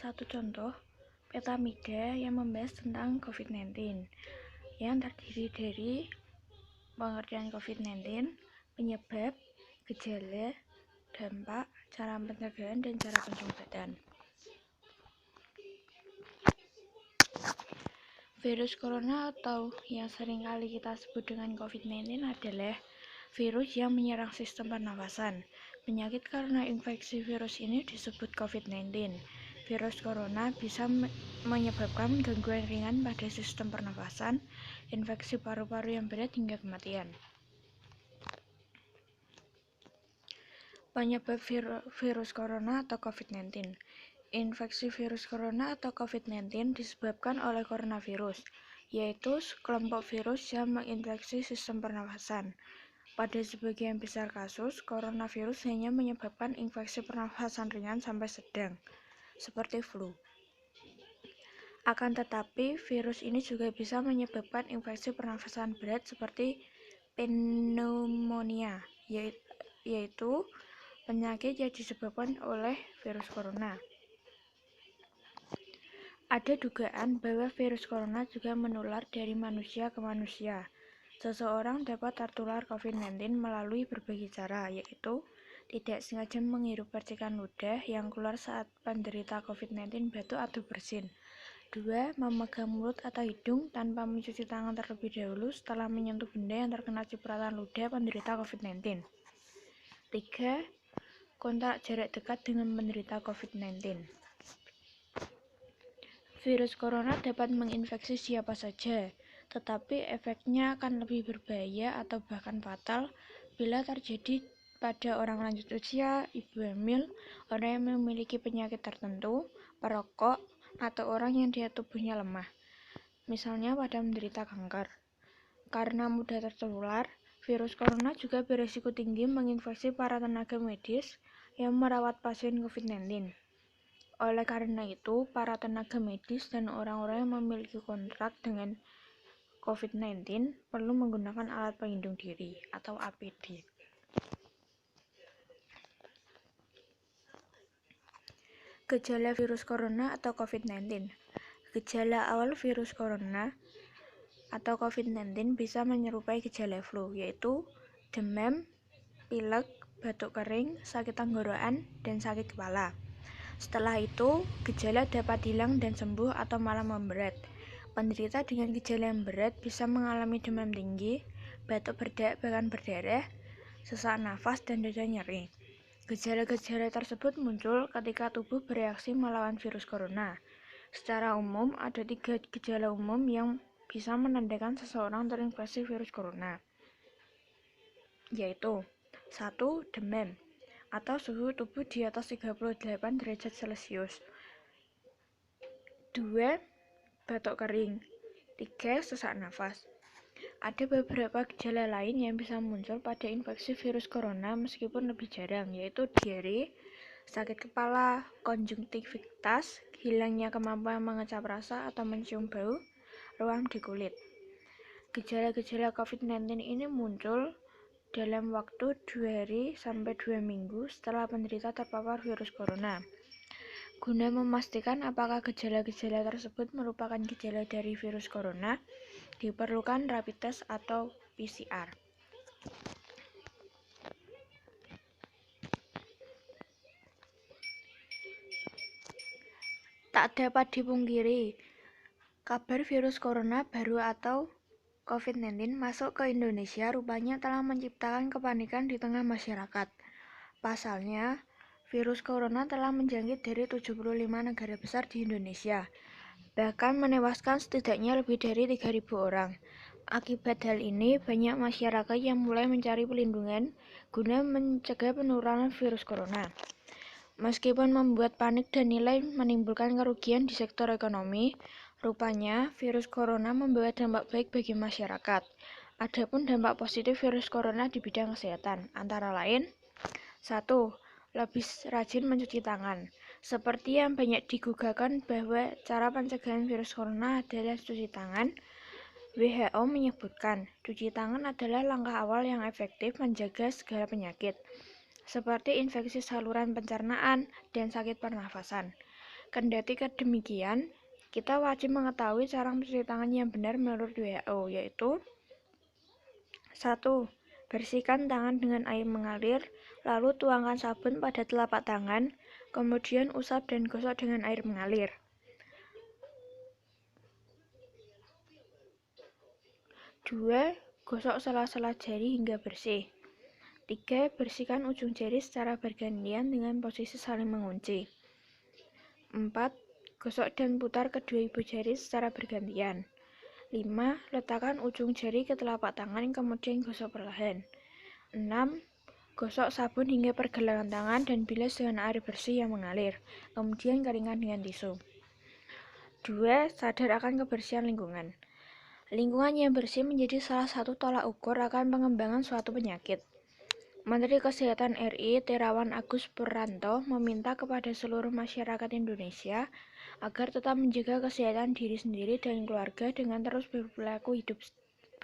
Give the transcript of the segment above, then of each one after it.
satu contoh petamida yang membahas tentang COVID-19 yang terdiri dari pengertian COVID-19, penyebab, gejala, dampak, cara pencegahan, dan cara pengobatan. Virus corona atau yang sering kali kita sebut dengan COVID-19 adalah virus yang menyerang sistem pernafasan. Penyakit karena infeksi virus ini disebut COVID-19. Virus corona bisa menyebabkan gangguan ringan pada sistem pernafasan, infeksi paru-paru yang berat hingga kematian. Penyebab virus corona atau COVID-19. Infeksi virus corona atau COVID-19 disebabkan oleh coronavirus, yaitu kelompok virus yang menginfeksi sistem pernafasan. Pada sebagian besar kasus, coronavirus hanya menyebabkan infeksi pernafasan ringan sampai sedang, seperti flu. Akan tetapi, virus ini juga bisa menyebabkan infeksi pernafasan berat seperti pneumonia, yaitu penyakit yang disebabkan oleh virus corona. Ada dugaan bahwa virus corona juga menular dari manusia ke manusia. Seseorang dapat tertular COVID-19 melalui berbagai cara, yaitu tidak sengaja menghirup percikan ludah yang keluar saat penderita COVID-19 batuk atau bersin. 2. Memegang mulut atau hidung tanpa mencuci tangan terlebih dahulu setelah menyentuh benda yang terkena cipratan ludah penderita COVID-19. 3. Kontak jarak dekat dengan penderita COVID-19. Virus corona dapat menginfeksi siapa saja, tetapi efeknya akan lebih berbahaya atau bahkan fatal bila terjadi pada orang lanjut usia, ibu hamil, orang yang memiliki penyakit tertentu, perokok, atau orang yang daya tubuhnya lemah, misalnya pada menderita kanker. Karena mudah tertular, virus corona juga berisiko tinggi menginfeksi para tenaga medis yang merawat pasien COVID-19. Oleh karena itu, para tenaga medis dan orang-orang yang memiliki kontrak dengan COVID-19 perlu menggunakan alat pelindung diri atau APD. Gejala virus corona atau COVID-19. Gejala awal virus corona atau COVID-19 bisa menyerupai gejala flu, yaitu demam, pilek, batuk kering, sakit tenggorokan, dan sakit kepala. Setelah itu, gejala dapat hilang dan sembuh atau malah memberat. Penderita dengan gejala yang berat bisa mengalami demam tinggi, batuk bahkan berdarah, sesak nafas, dan dada nyeri. Gejala-gejala tersebut muncul ketika tubuh bereaksi melawan virus corona. Secara umum, ada 3 gejala umum yang bisa menandakan seseorang terinfeksi virus corona, yaitu 1. Demam atau suhu tubuh di atas 38 derajat Celcius. 2. Batuk kering. 3. Sesak nafas. Ada beberapa gejala lain yang bisa muncul pada infeksi virus corona meskipun lebih jarang, yaitu diare, sakit kepala, konjungtivitis, hilangnya kemampuan mengecap rasa atau mencium bau, ruam di kulit. Gejala-gejala COVID-19 ini muncul dalam waktu 2 hari sampai 2 minggu setelah penderita terpapar virus corona. Guna memastikan apakah gejala-gejala tersebut merupakan gejala dari virus corona, diperlukan rapid test atau PCR. Tak dapat dipungkiri, kabar virus corona baru atau COVID-19 masuk ke Indonesia rupanya telah menciptakan kepanikan di tengah masyarakat. Pasalnya, virus corona telah menjangkit dari 75 negara besar di Indonesia, bahkan menewaskan setidaknya lebih dari 3.000 orang. Akibat hal ini, banyak masyarakat yang mulai mencari perlindungan guna mencegah penularan virus corona. Meskipun membuat panik dan nilai menimbulkan kerugian di sektor ekonomi, rupanya virus corona membawa dampak baik bagi masyarakat. Adapun dampak positif virus corona di bidang kesehatan, antara lain 1. Lebih rajin mencuci tangan. Seperti yang banyak digugahkan bahwa cara pencegahan virus corona adalah cuci tangan, WHO menyebutkan, cuci tangan adalah langkah awal yang efektif menjaga segala penyakit, seperti infeksi saluran pencernaan dan sakit pernafasan. Kendati demikian, kita wajib mengetahui cara mencuci tangan yang benar menurut WHO, yaitu 1. Bersihkan tangan dengan air mengalir, lalu tuangkan sabun pada telapak tangan, kemudian usap dan gosok dengan air mengalir. 2. Gosok sela-sela jari hingga bersih. 3. Bersihkan ujung jari secara bergantian dengan posisi saling mengunci. 4. Gosok dan putar kedua ibu jari secara bergantian. 5. Letakkan ujung jari ke telapak tangan, kemudian gosok perlahan. 6. Gosok sabun hingga pergelangan tangan dan bilas dengan air bersih yang mengalir, kemudian keringkan dengan tisu. 2. Sadar akan kebersihan lingkungan. Lingkungan yang bersih menjadi salah satu tolak ukur akan pengembangan suatu penyakit. Menteri Kesehatan RI Terawan Agus Purwanto meminta kepada seluruh masyarakat Indonesia agar tetap menjaga kesehatan diri sendiri dan keluarga dengan terus berperilaku hidup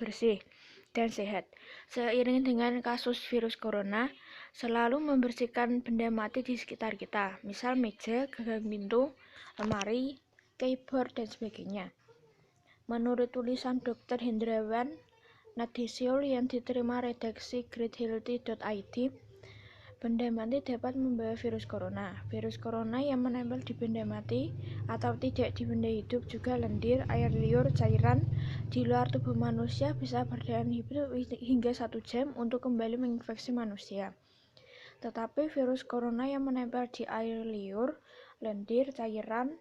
bersih dan sehat. Seiring dengan kasus virus corona, selalu membersihkan benda mati di sekitar kita, misal meja, gagang pintu, lemari, keyboard, dan sebagainya. Menurut tulisan Dr. Hendrawan Nadisyo yang diterima redaksi greathealthy.id, benda mati dapat membawa virus corona. Virus corona yang menempel di benda mati atau tidak di benda hidup, juga lendir, air liur, cairan di luar tubuh manusia bisa bertahan hidup hingga 1 jam untuk kembali menginfeksi manusia. Tetapi virus corona yang menempel di air liur, lendir, cairan,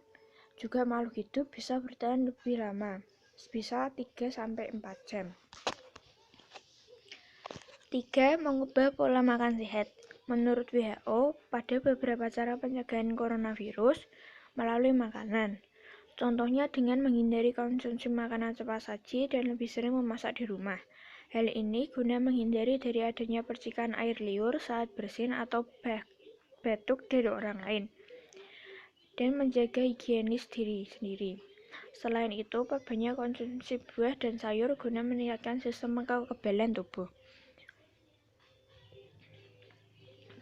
juga makhluk hidup bisa bertahan lebih lama, bisa 3-4 jam. 3. Mengubah pola makan sehat. Menurut WHO, pada beberapa cara pencegahan coronavirus melalui makanan. Contohnya dengan menghindari konsumsi makanan cepat saji dan lebih sering memasak di rumah. Hal ini guna menghindari dari adanya percikan air liur saat bersin atau batuk dari orang lain, dan menjaga higienis diri sendiri. Selain itu, perbanyak konsumsi buah dan sayur guna meningkatkan sistem kekebalan tubuh.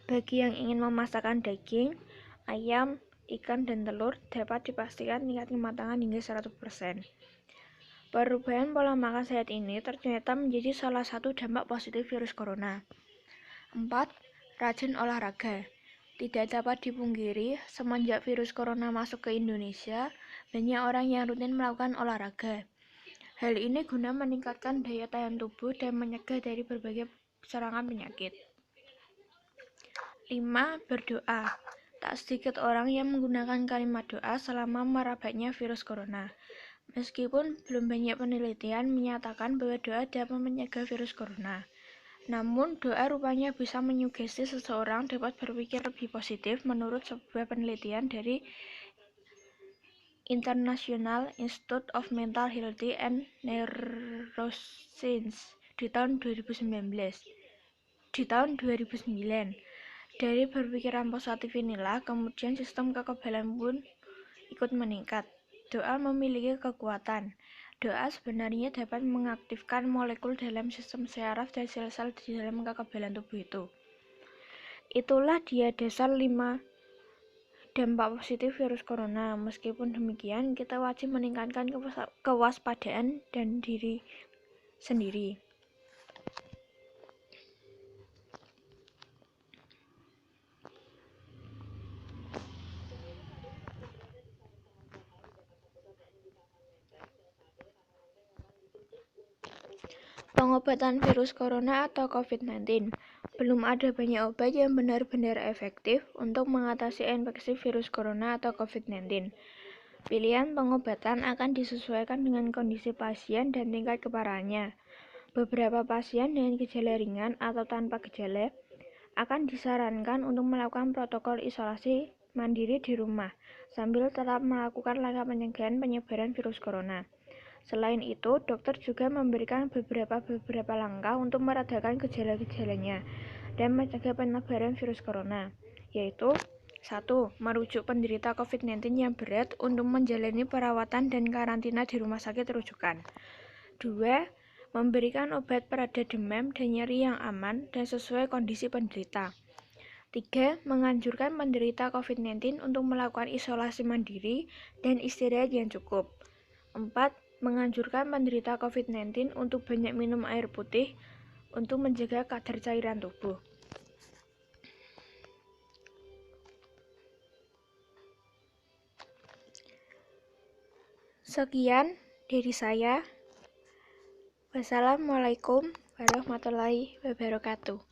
Bagi yang ingin memasakkan daging, ayam, ikan, dan telur, dapat dipastikan tingkat kematangan hingga 100%. Perubahan pola makan sehat ini ternyata menjadi salah satu dampak positif virus corona. 4. Rajin olahraga. Tidak dapat dipungkiri, semenjak virus corona masuk ke Indonesia, banyak orang yang rutin melakukan olahraga. Hal ini guna meningkatkan daya tahan tubuh dan mencegah dari berbagai serangan penyakit. 5. Berdoa. Tak sedikit orang yang menggunakan kalimat doa selama merebaknya virus corona. Meskipun belum banyak penelitian menyatakan bahwa doa dapat mencegah virus corona, namun doa rupanya bisa menyugesti seseorang dapat berpikir lebih positif menurut sebuah penelitian dari International Institute of Mental Health and Neuroscience di tahun 2009. Dari berpikiran positif inilah kemudian sistem kekebalan pun ikut meningkat. Doa memiliki kekuatan. Doa sebenarnya dapat mengaktifkan molekul dalam sistem syaraf dan sel-sel di dalam kekebalan tubuh itu. Itulah dia dasar 5 dampak positif virus corona. Meskipun demikian, kita wajib meningkatkan kewaspadaan dan diri sendiri. Pengobatan virus corona atau COVID-19. Belum ada banyak obat yang benar-benar efektif untuk mengatasi infeksi virus corona atau COVID-19. Pilihan pengobatan akan disesuaikan dengan kondisi pasien dan tingkat keparahannya. Beberapa pasien dengan gejala ringan atau tanpa gejala akan disarankan untuk melakukan protokol isolasi mandiri di rumah, sambil tetap melakukan langkah pencegahan penyebaran virus corona. Selain itu, dokter juga memberikan beberapa langkah untuk meredakan gejala-gejalanya dan mencegah penyebaran virus corona, yaitu 1. Merujuk penderita COVID-19 yang berat untuk menjalani perawatan dan karantina di rumah sakit rujukan. 2. Memberikan obat pereda demam dan nyeri yang aman dan sesuai kondisi penderita. 3. Menganjurkan penderita COVID-19 untuk melakukan isolasi mandiri dan istirahat yang cukup. 4. Menganjurkan penderita COVID-19 untuk banyak minum air putih untuk menjaga kadar cairan tubuh. Sekian dari saya. Wassalamualaikum warahmatullahi wabarakatuh.